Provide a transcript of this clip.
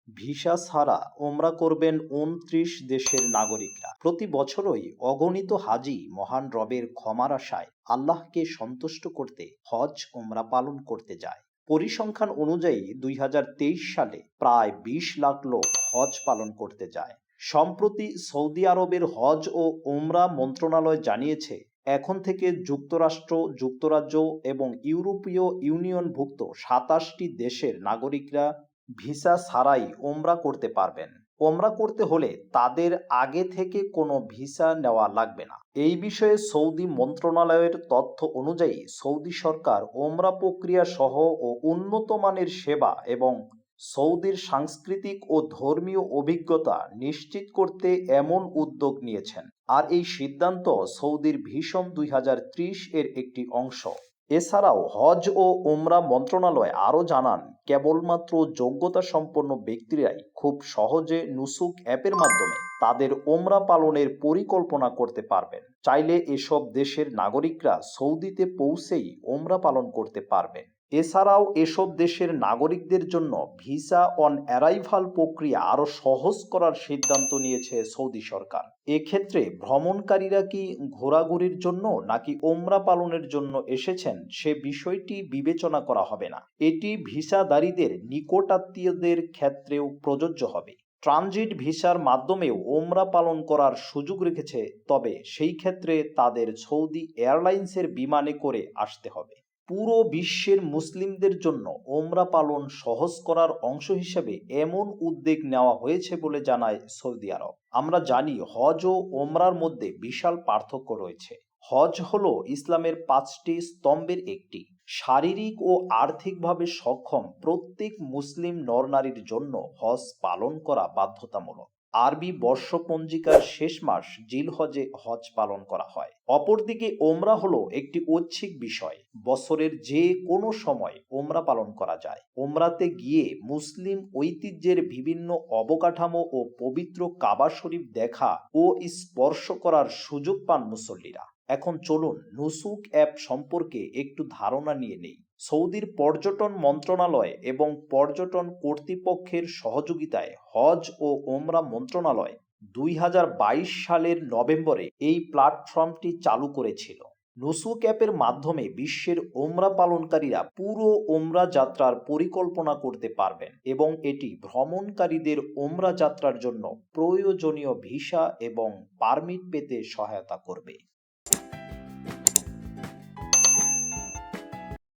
Visa ছাড়া ওমরা করবেন ২৯ দেশের নাগরিকরা। প্রতি বছরই অগণিত হাজি মহান রবের ক্ষমার আশায় আল্লাহকে সন্তুষ্ট করতে হজ ওমরা পালন করতে যায়। পরিসংখ্যান অনুযায়ী ২০২৩ সালে প্রায় ২০ লাখ লোক হজ পালন করতে যায়। সম্প্রতি সৌদি আরবের হজ ও ওমরা মন্ত্রণালয় জানিয়েছে, এখন থেকে যুক্তরাষ্ট্র, যুক্তরাজ্য এবং ইউরোপীয় ইউনিয়নভুক্ত ২৭টি দেশের নাগরিকরা ভিসা ছাড়াই ওমরা করতে পারবেন। ওমরা করতে হলে তাদের আগে থেকে কোনো ভিসা নেওয়া লাগবে না। এই বিষয়ে সৌদি মন্ত্রণালয়ের তথ্য অনুযায়ী সৌদি সরকার ওমরা প্রক্রিয়া সহ ও উন্নত মানের সেবা এবং সৌদির সাংস্কৃতিক ও ধর্মীয় অভিজ্ঞতা নিশ্চিত করতে এমন উদ্যোগ নিয়েছেন। আর এই সিদ্ধান্ত সৌদির ভিশন ২০৩০ এর একটি অংশ। এছাড়াও হজ ও ওমরা মন্ত্রণালয় আরও জানান, কেবলমাত্র যোগ্যতা সম্পন্ন ব্যক্তিরাই খুব সহজে নুসুক অ্যাপের মাধ্যমে তাদের ওমরা পালনের পরিকল্পনা করতে পারবেন। চাইলে এসব দেশের নাগরিকরা সৌদিতে পৌঁছেই ওমরা পালন করতে পারবেন। এছাড়াও এসব দেশের নাগরিকদের জন্য ভিসা অন অ্যারাইভাল প্রক্রিয়া আরও সহজ করার সিদ্ধান্ত নিয়েছে সৌদি সরকার। এক্ষেত্রে ভ্রমণকারীরা কি ঘোরাঘুরির জন্য নাকি ওমরা পালনের জন্য এসেছেন সে বিষয়টি বিবেচনা করা হবে না। এটি ভিসাধারীদের নিকটাত্মীয়দের ক্ষেত্রেও প্রযোজ্য হবে। ট্রানজিট ভিসার মাধ্যমেও ওমরা পালন করার সুযোগ রেখেছে, তবে সেই ক্ষেত্রে তাদের সৌদি এয়ারলাইন্সের বিমানে করে আসতে হবে। পুরো বিশ্বের মুসলিমদের জন্য ওমরা পালন সহজ করার অংশ হিসেবে এমন উদ্যোগ নেওয়া হয়েছে বলে জানায় সৌদি আরব। আমরা জানি, হজ ও ওমরার মধ্যে বিশাল পার্থক্য রয়েছে। হজ হলো ইসলামের ৫টি স্তম্ভের একটি। শারীরিক ও আর্থিকভাবে সক্ষম প্রত্যেক মুসলিম নরনারীর জন্য হজ পালন করা বাধ্যতামূলক। আরবি বর্ষপঞ্জিকার শেষ মাস জিলহজে হজ পালন করা হয়। অপরদিকে ওমরা হলো একটি ঐচ্ছিক বিষয়। বছরের যে কোনো সময় ওমরা পালন করা যায়। ওমরাতে গিয়ে মুসলিম ঐতিহ্যের বিভিন্ন অবকাঠামো ও পবিত্র কাবা শরীফ দেখা ও স্পর্শ করার সুযোগ পান মুসল্লিরা। এখন চলুন নুসুক অ্যাপ সম্পর্কে একটু ধারণা নিয়ে নেই। সৌদির পর্যটন মন্ত্রণালয় এবং পর্যটন কর্তৃপক্ষের সহযোগিতায় হজ ও ওমরা মন্ত্রণালয় ২০২২ সালের নভেম্বরে এই প্ল্যাটফর্মটি চালু করেছিল। নুসুক অ্যাপের মাধ্যমে বিশ্বের ওমরা পালনকারীরা পুরো ওমরা যাত্রার পরিকল্পনা করতে পারবেন এবং এটি ভ্রমণকারীদের ওমরা যাত্রার জন্য প্রয়োজনীয় ভিসা এবং পারমিট পেতে সহায়তা করবে।